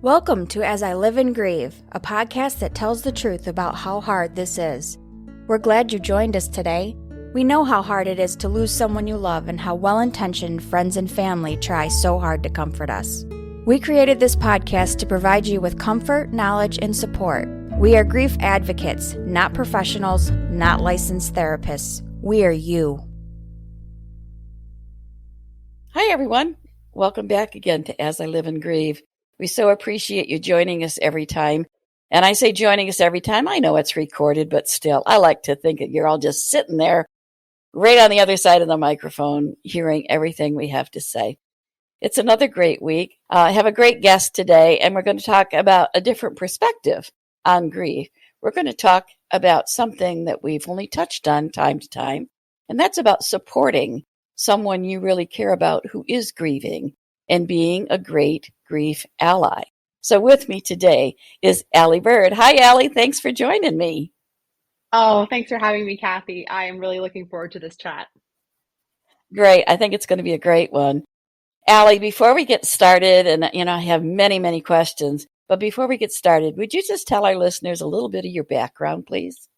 Welcome to As I Live and Grieve, a podcast that tells the truth about how hard this is. We're glad you joined us today. We know how hard it is to lose someone you love and how well-intentioned friends and family try so hard to comfort us. We created this podcast to provide you with comfort, knowledge, and support. We are grief advocates, not professionals, not licensed therapists. We are you. Hi, everyone. Welcome back again to As I Live and Grieve. We so appreciate you joining us every time. And I say joining us every time. I know it's recorded, but still, I like to think that you're all just sitting there right on the other side of the microphone, hearing everything we have to say. It's another great week. I have a great guest today, and we're going to talk about a different perspective on grief. We're going to talk about something that we've only touched on time to time, and that's about supporting someone you really care about who is grieving and being a great grief ally. So with me today is Aly Bird. Hi, Aly. Thanks for joining me. Oh, thanks for having me, Kathy. I am really looking forward to this chat. Great. I think it's going to be a great one. Aly, before we get started, and I have many, many questions, but before we get started, would you just tell our listeners a little bit of your background, please?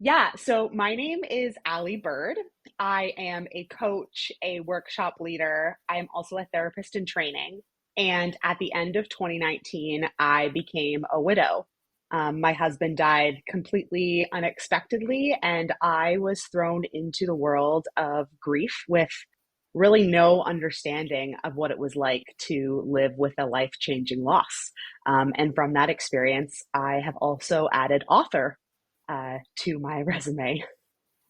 Yeah, so my name is Aly Bird. I am a coach, a workshop leader. I am also a therapist in training. And at the end of 2019, I became a widow. My husband died completely unexpectedly, and I was thrown into the world of grief with really no understanding of what it was like to live with a life-changing loss. And from that experience, I have also added author to my resume.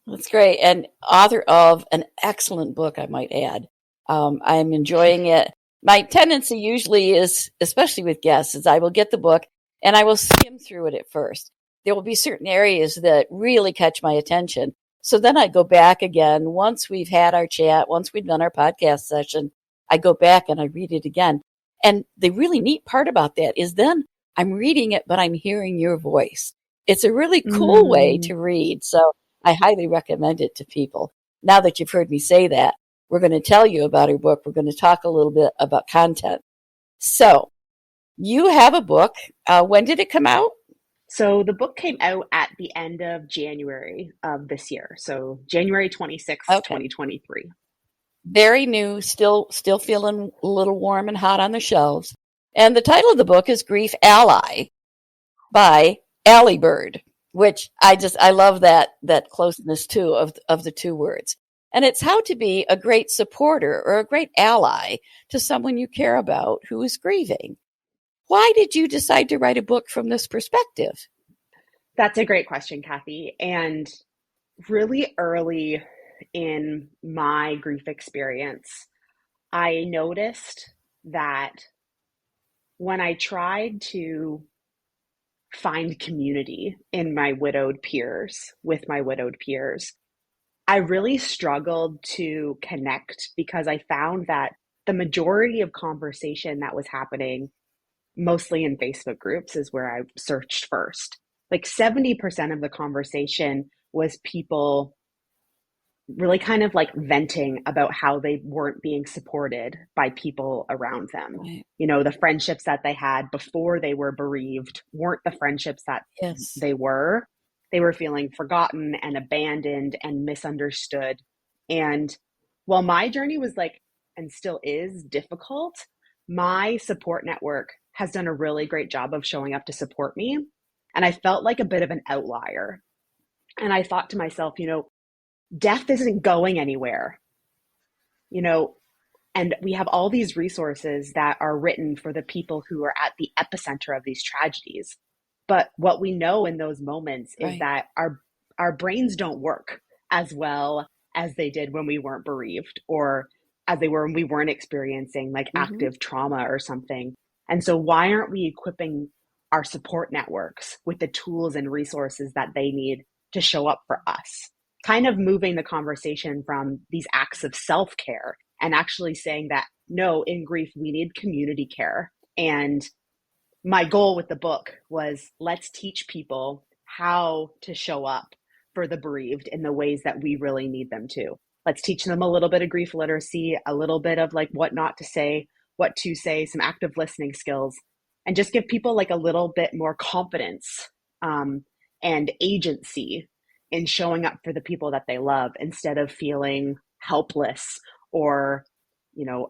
That's great. And author of an excellent book, I might add. I'm enjoying it. My tendency usually is, especially with guests, is I will get the book and I will skim through it at first. There will be certain areas that really catch my attention. So then I go back again. Once we've had our chat, once we've done our podcast session, I go back and I read it again. And the really neat part about that is then I'm reading it, but I'm hearing your voice. It's a really cool way to read. So I highly recommend it to people. Now that you've heard me say that, we're going to tell you about our book. We're going to talk a little bit about content. So you have a book. When did it come out? So the book came out at the end of January of this year. So January 26th, 2023. Very new, still feeling a little warm and hot on the shelves. And the title of the book is Grief Ally by Aly Bird, which I love that closeness too of the two words. And it's how to be a great supporter or a great ally to someone you care about who is grieving. Why did you decide to write a book from this perspective? That's a great question, Kathy. And really early in my grief experience, I noticed that when I tried to find community in my widowed peers, with my widowed peers, I really struggled to connect because I found that the majority of conversation that was happening, mostly in Facebook groups, is where I searched first. Like 70% of the conversation was people really kind of like venting about how they weren't being supported by people around them. Right. You know, the friendships that they had before they were bereaved weren't the friendships that Yes. they were. They were feeling forgotten and abandoned and misunderstood. And while my journey was and still is difficult, my support network has done a really great job of showing up to support me. And I felt like a bit of an outlier. And I thought to myself, death isn't going anywhere, and we have all these resources that are written for the people who are at the epicenter of these tragedies. But what we know in those moments is that our brains don't work as well as they did when we weren't bereaved, or as they were when we weren't experiencing active trauma or something. And so why aren't we equipping our support networks with the tools and resources that they need to show up for us? Kind of moving the conversation from these acts of self-care and actually saying that, no, in grief, we need community care. And my goal with the book was, let's teach people how to show up for the bereaved in the ways that we really need them to. Let's teach them a little bit of grief literacy, a little bit of what not to say, what to say, some active listening skills. and just give people like a little bit more confidence and agency in showing up for the people that they love instead of feeling helpless or,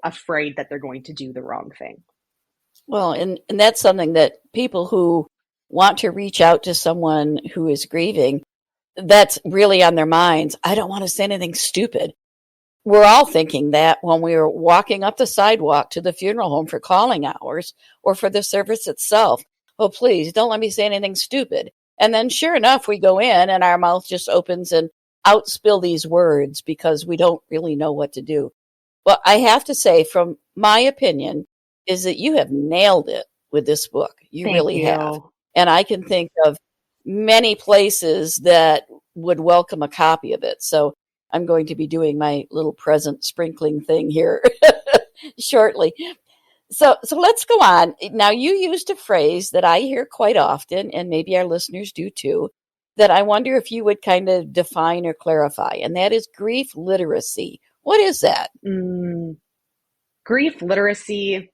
afraid that they're going to do the wrong thing. Well, and that's something that people who want to reach out to someone who is grieving, that's really on their minds. I don't want to say anything stupid. We're all thinking that when we were walking up the sidewalk to the funeral home for calling hours or for the service itself. Oh, please don't let me say anything stupid. And then sure enough, we go in and our mouth just opens and outspill these words because we don't really know what to do. Well, I have to say, from my opinion, is that you have nailed it with this book. You Thank really you. have. And I can think of many places that would welcome a copy of it. So I'm going to be doing my little present sprinkling thing here shortly. So let's go on. Now, you used a phrase that I hear quite often, and maybe our listeners do too, that I wonder if you would kind of define or clarify, and that is grief literacy. What is that? Grief literacy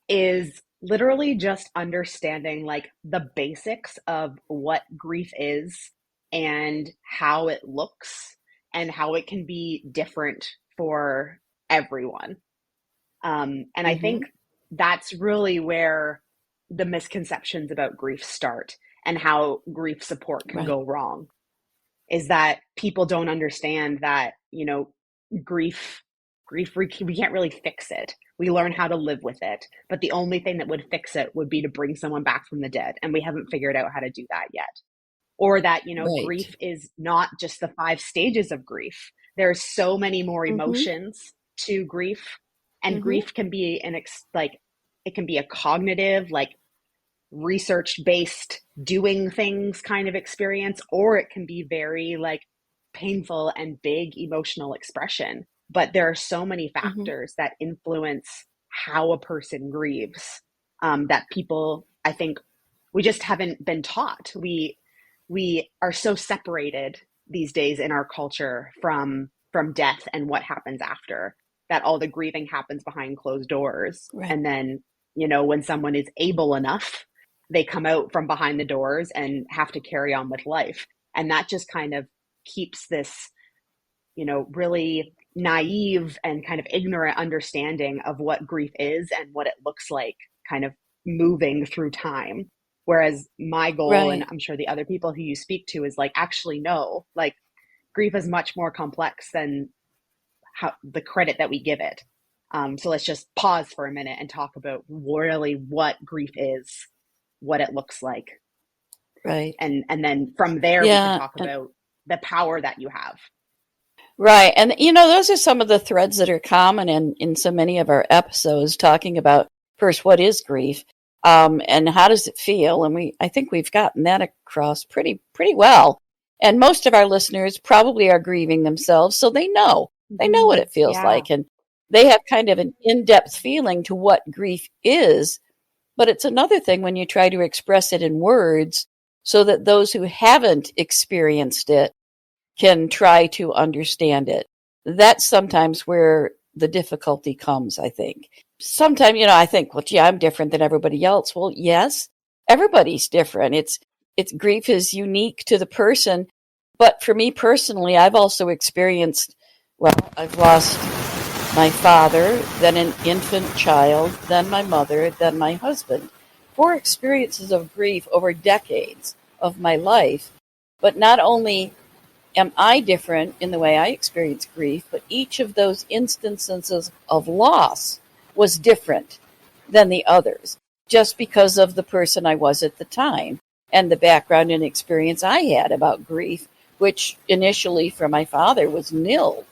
is literally just understanding like the basics of what grief is and how it looks and how it can be different for everyone. And I think that's really where the misconceptions about grief start and how grief support can go wrong, is that people don't understand that, grief, we can't really fix it. We learn how to live with it. But the only thing that would fix it would be to bring someone back from the dead. And we haven't figured out how to do that yet. Or that, grief is not just the 5 stages of grief. There's so many more emotions to grief. And grief can be it can be a cognitive, like research-based doing things kind of experience, or it can be very like painful and big emotional expression. But there are so many factors that influence how a person grieves, that people, I think, we just haven't been taught. We are so separated these days in our culture from death and what happens after, that all the grieving happens behind closed doors. Right. And then, when someone is able enough, they come out from behind the doors and have to carry on with life. And that just kind of keeps this, really naive and kind of ignorant understanding of what grief is and what it looks like kind of moving through time. Whereas my goal, and I'm sure the other people who you speak to, is like, actually, no, like grief is much more complex than the credit that we give it. So let's just pause for a minute and talk about really what grief is, what it looks like. Right. And then from there, we can talk about the power that you have. Right. And, those are some of the threads that are common in so many of our episodes, talking about first, what is grief? And how does it feel? And I think we've gotten that across pretty well. And most of our listeners probably are grieving themselves, so they know what it feels like. And they have kind of an in-depth feeling to what grief is. But it's another thing when you try to express it in words so that those who haven't experienced it can try to understand it. That's sometimes where the difficulty comes, I think. Sometimes, I think, well, gee, I'm different than everybody else. Well, yes, everybody's different. It's grief is unique to the person. But for me personally, I've also experienced, I've lost my father, then an infant child, then my mother, then my husband. 4 experiences of grief over decades of my life. But not only am I different in the way I experience grief, but each of those instances of loss was different than the others, just because of the person I was at the time and the background and experience I had about grief, which initially for my father was nil,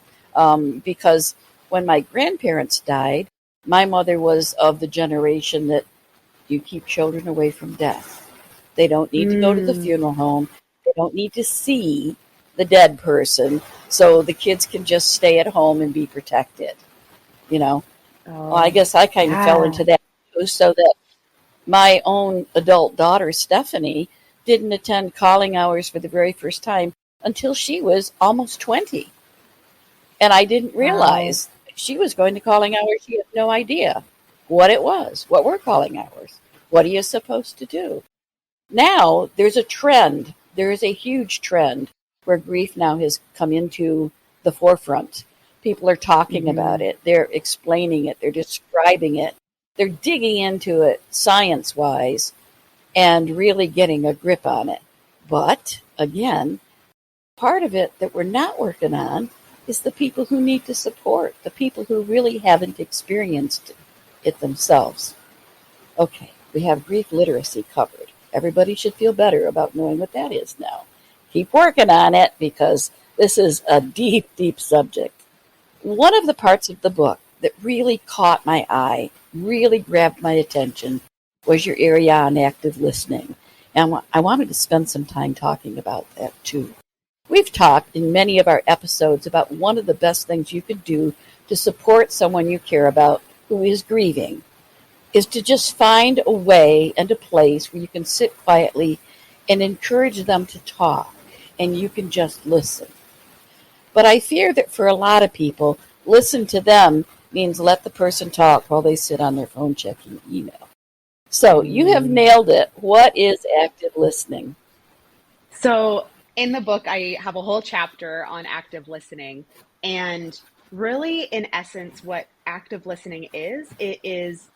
because when my grandparents died, my mother was of the generation that you keep children away from death. They don't need to go to the funeral home. They don't need to see the dead person, so the kids can just stay at home and be protected. Well, I guess I kind of fell into that too, so that my own adult daughter, Stephanie, didn't attend calling hours for the very first time until she was almost 20. And I didn't realize she was going to calling hours. She had no idea what it was, what were calling hours. What are you supposed to do? Now there's a trend. There is a huge trend where grief now has come into the forefront. People are talking about it. They're explaining it. They're describing it. They're digging into it science wise and really getting a grip on it. But again, part of it that we're not working on is the people who need to support, the people who really haven't experienced it themselves. Okay, we have grief literacy covered. Everybody should feel better about knowing what that is now. Keep working on it because this is a deep, deep subject. One of the parts of the book that really caught my eye, really grabbed my attention, was your area on active listening. And I wanted to spend some time talking about that too. We've talked in many of our episodes about one of the best things you can do to support someone you care about who is grieving is to just find a way and a place where you can sit quietly and encourage them to talk, and you can just listen. But I fear that for a lot of people, listen to them means let the person talk while they sit on their phone checking email. So you have nailed it. What is active listening? So in the book, I have a whole chapter on active listening. And really, in essence, what active listening is, it is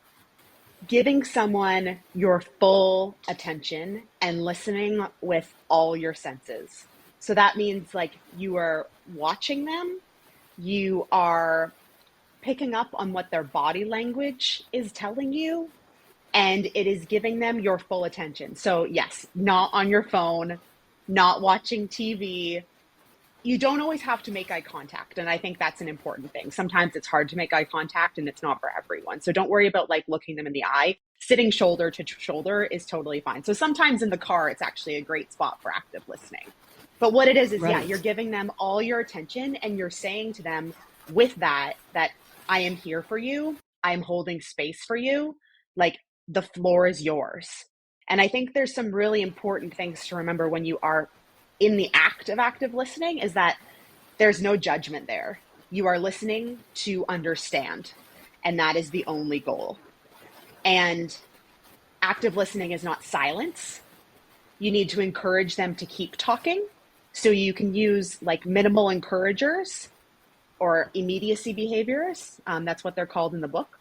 giving someone your full attention and listening with all your senses. So that means like you are watching them, you are picking up on what their body language is telling you, and it is giving them your full attention. So, yes, not on your phone, not watching TV. You don't always have to make eye contact. And I think that's an important thing. Sometimes it's hard to make eye contact and it's not for everyone. So don't worry about like looking them in the eye. Sitting shoulder to shoulder is totally fine. So sometimes in the car, it's actually a great spot for active listening. But what it is, right, yeah, you're giving them all your attention and you're saying to them with that I am here for you. I am holding space for you. Like the floor is yours. And I think there's some really important things to remember when you are in the act of active listening is that there's no judgment there. You are listening to understand, and that is the only goal. And active listening is not silence. You need to encourage them to keep talking. So you can use like minimal encouragers or immediacy behaviors. That's what they're called in the book.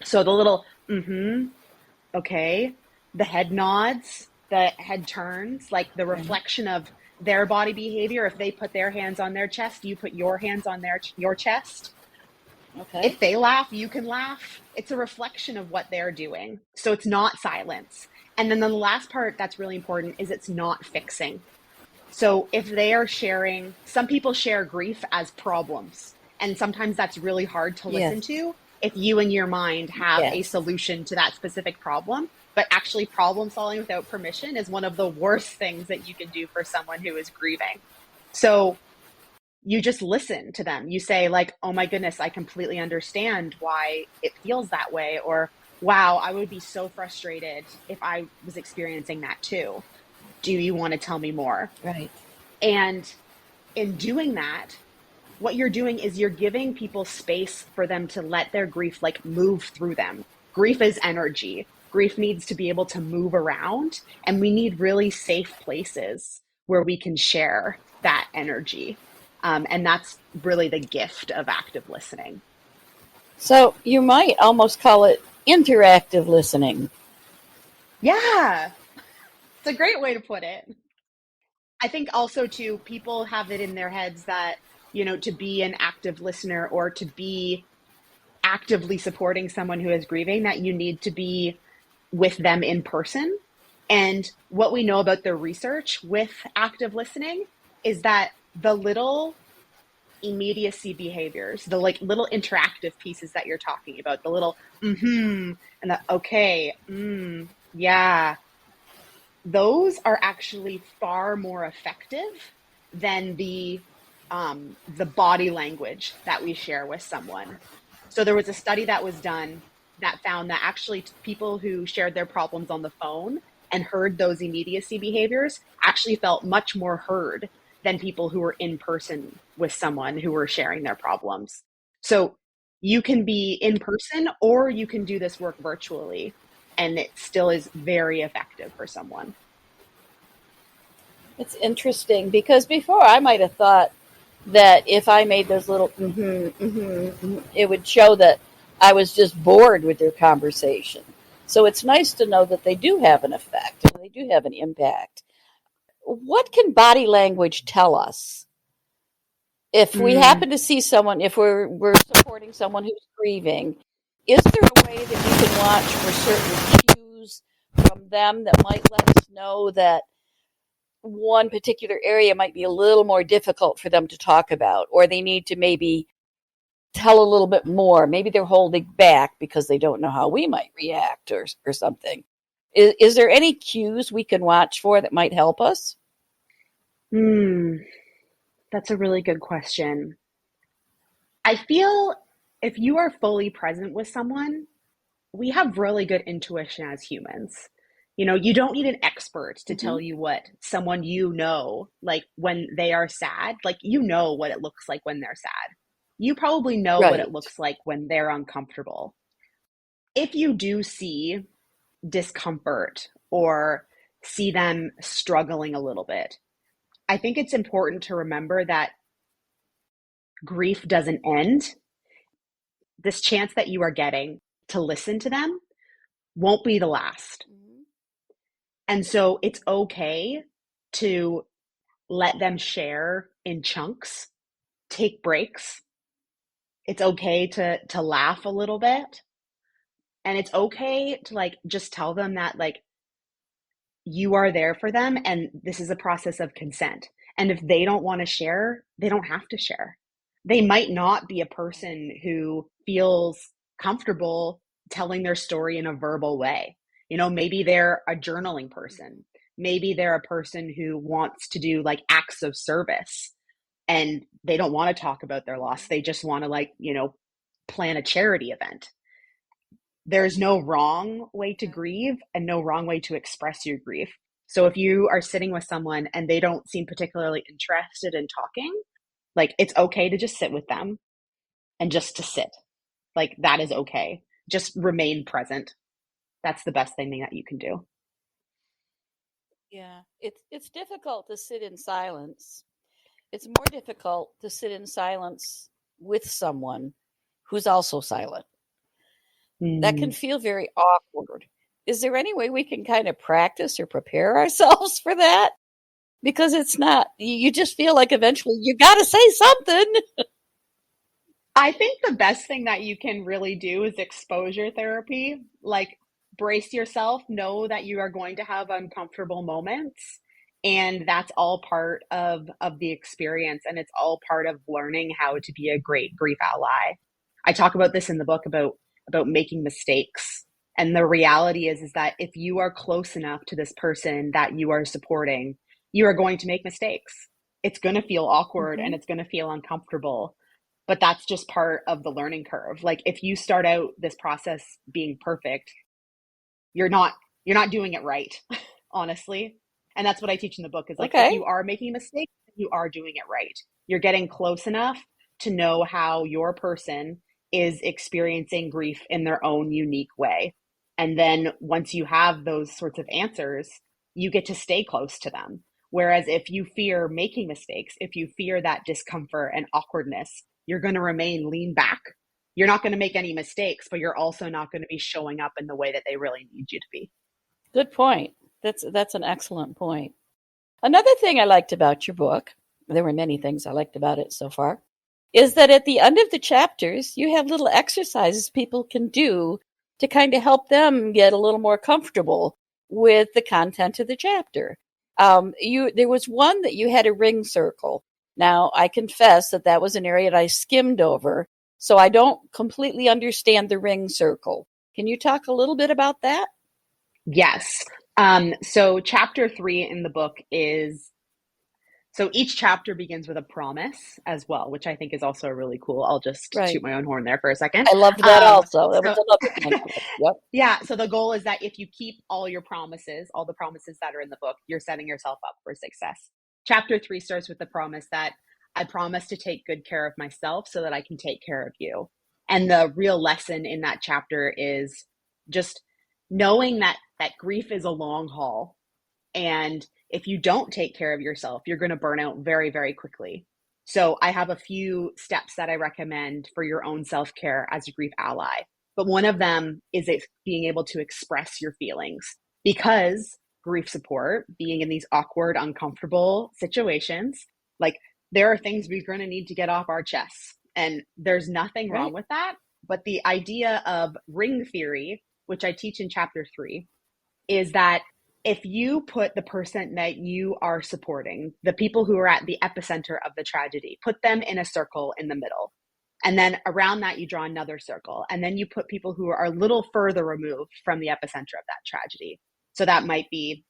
So the little, okay, the head nods, the head turns, like the reflection of their body behavior. If they put their hands on their chest, you put your hands on your chest. Okay. If they laugh, you can laugh. It's a reflection of what they're doing. So it's not silence. And then the last part that's really important is it's not fixing. So if they are sharing, some people share grief as problems. And sometimes that's really hard to listen to if you in your mind have a solution to that specific problem. But actually problem solving without permission is one of the worst things that you can do for someone who is grieving. So you just listen to them. You say like, oh my goodness, I completely understand why it feels that way. Or, wow, I would be so frustrated if I was experiencing that too. Do you want to tell me more? Right. And in doing that, what you're doing is you're giving people space for them to let their grief like move through them. Grief is energy. Grief needs to be able to move around, and we need really safe places where we can share that energy. And that's really the gift of active listening. So you might almost call it interactive listening. Yeah, it's a great way to put it. I think also too, people have it in their heads that, you know, to be an active listener or to be actively supporting someone who is grieving, that you need to be with them in person. And what we know about the research with active listening is that the little immediacy behaviors, the like little interactive pieces that you're talking about, the little and the okay, yeah, those are actually far more effective than the body language that we share with someone. So there was a study that was done that found that actually people who shared their problems on the phone and heard those immediacy behaviors actually felt much more heard than people who were in person with someone who were sharing their problems. So you can be in person or you can do this work virtually. and it still is very effective for someone. It's interesting because before I might have thought that if I made those little it would show that I was just bored with their conversation. So it's nice to know that they do have an effect and they do have an impact. What can body language tell us? If we happen to see someone, if we're supporting someone who's grieving, is there a way that we can watch for certain cues from them that might let us know that one particular area might be a little more difficult for them to talk about, or they need to maybe tell a little bit more? Maybe they're holding back because they don't know how we might react or something. Is there any cues we can watch for that might help us? That's a really good question. I feel if you are fully present with someone, we have really good intuition as humans. You don't need an expert to tell you what someone like when they are sad, like what it looks like when they're sad. You probably know what it looks like when they're uncomfortable. If you do see discomfort or see them struggling a little bit, I think it's important to remember that grief doesn't end. This chance that you are getting to listen to them won't be the last. And so it's okay to let them share in chunks, take breaks. It's okay to laugh a little bit. And it's okay to like just tell them that like you are there for them and this is a process of consent. And if they don't want to share, they don't have to share. They might not be a person who feels comfortable telling their story in a verbal way. Maybe they're a journaling person. Maybe they're a person who wants to do like acts of service and they don't want to talk about their loss. They just want to plan a charity event. There's no wrong way to grieve and no wrong way to express your grief. So if you are sitting with someone and they don't seem particularly interested in talking, like it's okay to just sit with them and just to sit. Like that is okay. Just remain present. That's the best thing that you can do. Yeah, it's difficult to sit in silence. It's more difficult to sit in silence with someone who's also silent. That can feel very awkward. Is there any way we can kind of practice or prepare ourselves for that? Because it's not, you just feel like eventually you got to say something. I think the best thing that you can really do is exposure therapy. Like brace yourself, know that you are going to have uncomfortable moments. And that's all part of the experience. And it's all part of learning how to be a great grief ally. I talk about this in the book about making mistakes. And the reality is that if you are close enough to this person that you are supporting, you are going to make mistakes. It's going to feel awkward and it's going to feel uncomfortable, but that's just part of the learning curve. Like if you start out this process being perfect, you're not doing it right, honestly. And that's what I teach in the book is like, if you are making a mistake, you are doing it right. You're getting close enough to know how your person is experiencing grief in their own unique way. And then once you have those sorts of answers, you get to stay close to them. Whereas if you fear making mistakes, if you fear that discomfort and awkwardness, you're going to remain lean back. You're not going to make any mistakes, but you're also not going to be showing up in the way that they really need you to be. Good point. That's an excellent point. Another thing I liked about your book, there were many things I liked about it so far, is that at the end of the chapters, you have little exercises people can do to kind of help them get a little more comfortable with the content of the chapter. There was one that you had a ring circle. Now, I confess that was an area that I skimmed over, so I don't completely understand the ring circle. Can you talk a little bit about that? Yes. So chapter 3 in the book so each chapter begins with a promise as well, which I think is also really cool. I'll just toot my own horn there for a second. I loved that also. That was another thing. Yep. Yeah. So the goal is that if you keep all your promises, all the promises that are in the book, you're setting yourself up for success. Chapter 3 starts with the promise that I promise to take good care of myself so that I can take care of you. And the real lesson in that chapter is just knowing that grief is a long haul. And if you don't take care of yourself, you're going to burn out very, very quickly. So I have a few steps that I recommend for your own self-care as a grief ally. But one of them is being able to express your feelings, because grief support, being in these awkward, uncomfortable situations, like, there are things we're going to need to get off our chests. And there's nothing wrong with that. But the idea of ring theory, which I teach in chapter 3, is that if you put the person that you are supporting, the people who are at the epicenter of the tragedy, put them in a circle in the middle. And then around that, you draw another circle. And then you put people who are a little further removed from the epicenter of that tragedy. So that might be,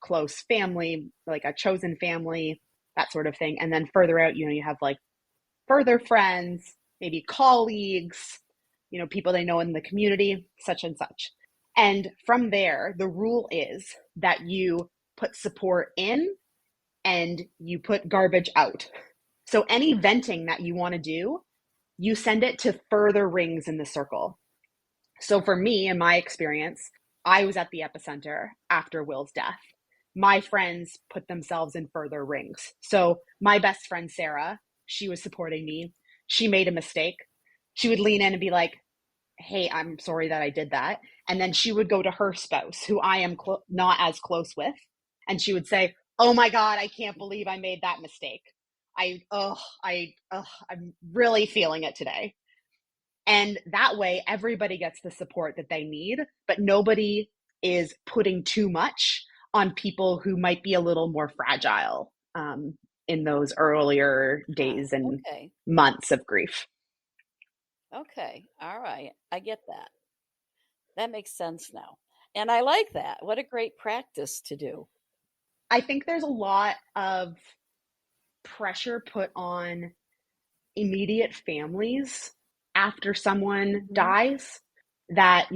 close family, like a chosen family, that sort of thing. And then further out, you have like further friends, maybe colleagues, people they know in the community, such and such. And from there, the rule is that you put support in and you put garbage out. So any venting that you want to do, you send it to further rings in the circle. So for me, in my experience, I was at the epicenter after Will's death. My friends put themselves in further rings. So my best friend, Sarah, she was supporting me. She made a mistake. She would lean in and be like, hey, I'm sorry that I did that. And then she would go to her spouse, who I am not as close with. And she would say, oh my God, I can't believe I made that mistake. I'm really feeling it today. And that way, everybody gets the support that they need, but nobody is putting too much on people who might be a little more fragile in those earlier days and months of grief. Okay. All right. I get that. That makes sense now. And I like that. What a great practice to do. I think there's a lot of pressure put on immediate families after someone dies, that,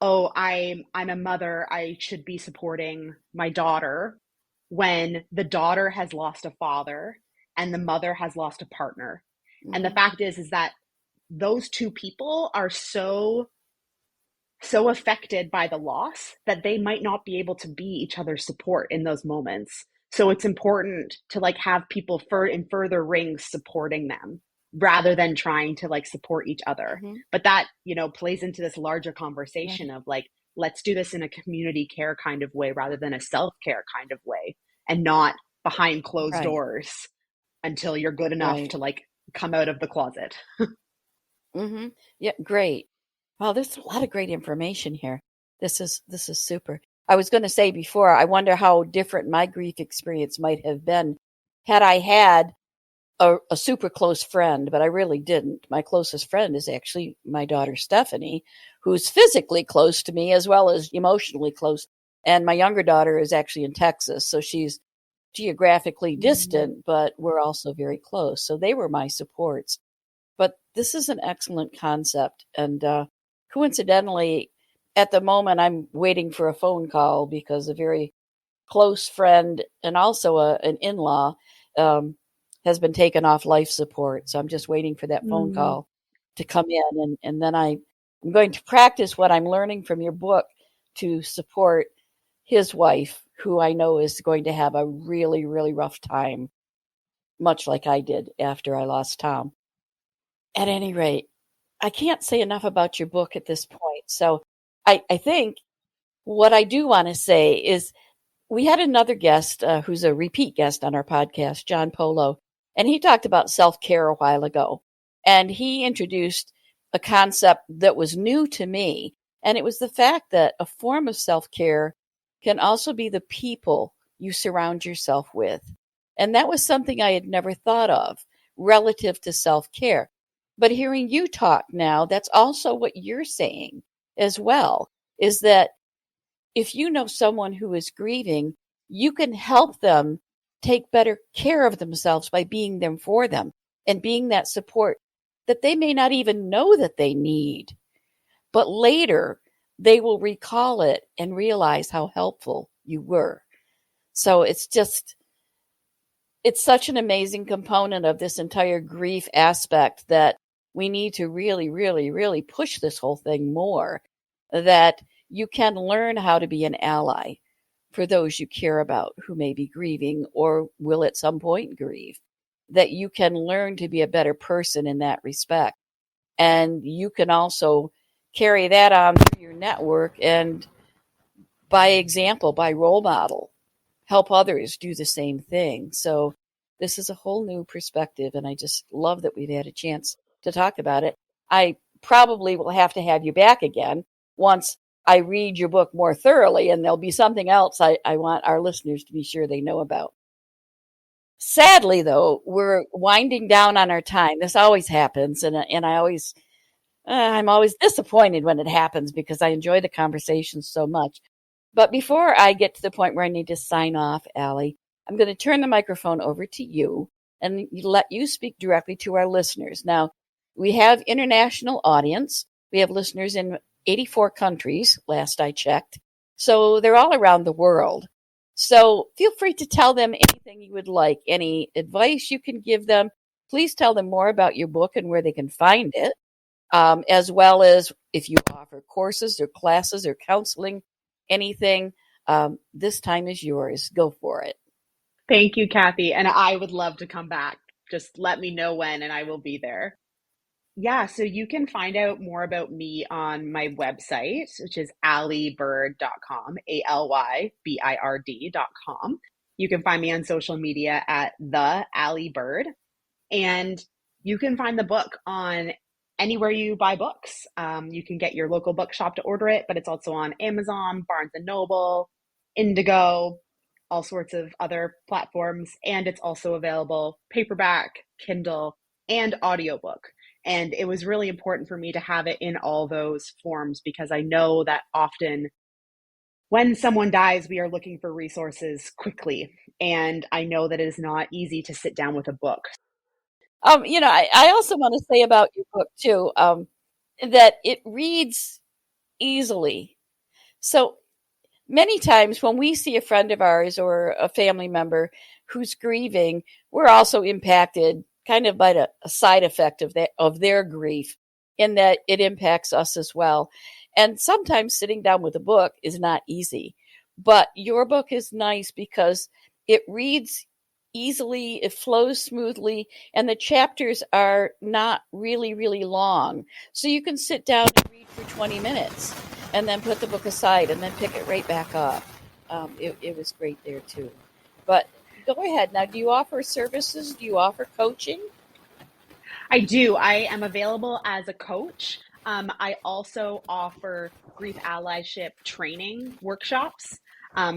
oh, I'm a mother, I should be supporting my daughter, when the daughter has lost a father and the mother has lost a partner. And the fact is that those two people are so affected by the loss that they might not be able to be each other's support in those moments. So it's important to have people in further rings supporting them, rather than trying to support each other. But that, plays into this larger conversation of let's do this in a community care kind of way, rather than a self-care kind of way, and not behind closed doors until you're good enough to come out of the closet. Yeah, great. Well, there's a lot of great information here. This is super. I was going to say before, I wonder how different my grief experience might have been had I had a super close friend, but I really didn't. My closest friend is actually my daughter, Stephanie, who's physically close to me as well as emotionally close. And my younger daughter is actually in Texas, so she's geographically distant, but we're also very close. So they were my supports. But this is an excellent concept. And coincidentally, at the moment, I'm waiting for a phone call because a very close friend and also an in-law has been taken off life support. So I'm just waiting for that phone call to come in. And then I'm going to practice what I'm learning from your book to support his wife, who I know is going to have a really, really rough time, much like I did after I lost Tom. At any rate, I can't say enough about your book at this point. So I think what I do want to say is we had another guest who's a repeat guest on our podcast, John Polo, and he talked about self-care a while ago. And he introduced a concept that was new to me. And it was the fact that a form of self-care can also be the people you surround yourself with. And that was something I had never thought of relative to self-care. But hearing you talk now, that's also what you're saying as well, is that if you know someone who is grieving, you can help them take better care of themselves by being there for them and being that support that they may not even know that they need. But later, they will recall it and realize how helpful you were. So it's such an amazing component of this entire grief aspect that we need to really, really, really push this whole thing more. That you can learn how to be an ally for those you care about who may be grieving or will at some point grieve, that you can learn to be a better person in that respect. And you can also carry that on through your network and by example, by role model, help others do the same thing. So this is a whole new perspective, and I just love that we've had a chance to talk about it. I probably will have to have you back again once I read your book more thoroughly, and there'll be something else I want our listeners to be sure they know about. Sadly, though, we're winding down on our time. This always happens, and I'm always disappointed when it happens because I enjoy the conversation so much. But before I get to the point where I need to sign off, Aly, I'm going to turn the microphone over to you and let you speak directly to our listeners. Now, we have international audience. We have listeners in 84 countries, last I checked. So they're all around the world. So feel free to tell them anything you would like, any advice you can give them. Please tell them more about your book and where they can find it, as well as if you offer courses or classes or counseling, anything. This time is yours. Go for it. Thank you, Kathy. And I would love to come back. Just let me know when and I will be there. Yeah, so you can find out more about me on my website, which is alybird.com, ALYBIRD.com. You can find me on social media at the Aly Bird. And you can find the book on anywhere you buy books. You can get your local bookshop to order it, but it's also on Amazon, Barnes & Noble, Indigo, all sorts of other platforms. And it's also available paperback, Kindle, and audiobook. And it was really important for me to have it in all those forms because I know that often when someone dies, we are looking for resources quickly. And I know that it is not easy to sit down with a book. I also want to say about your book too, that it reads easily. So many times when we see a friend of ours or a family member who's grieving, we're also impacted kind of by a side effect of their grief, in that it impacts us as well. And sometimes sitting down with a book is not easy, but your book is nice because it reads easily, it flows smoothly, and the chapters are not really, really long. So you can sit down and read for 20 minutes and then put the book aside and then pick it right back up. It was great there too. But go ahead. Now, do you offer services? Do you offer coaching? I do. I am available as a coach. I also offer grief allyship training workshops.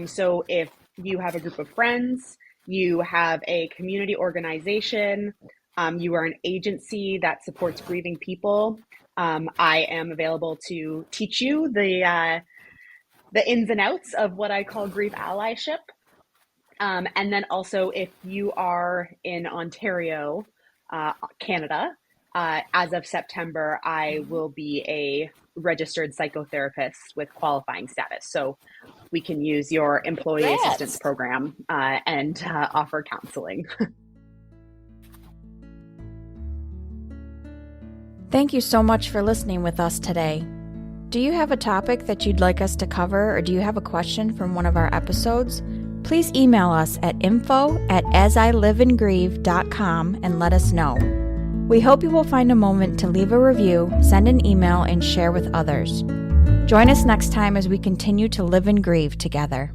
So if you have a group of friends, you have a community organization, you are an agency that supports grieving people, I am available to teach you the ins and outs of what I call grief allyship. And then also if you are in Ontario, Canada, as of September, I will be a registered psychotherapist with qualifying status. So we can use your employee assistance program and offer counseling. Thank you so much for listening with us today. Do you have a topic that you'd like us to cover, or do you have a question from one of our episodes? Please email us at info@asiliveandgrieve.com and let us know. We hope you will find a moment to leave a review, send an email, and share with others. Join us next time as we continue to live and grieve together.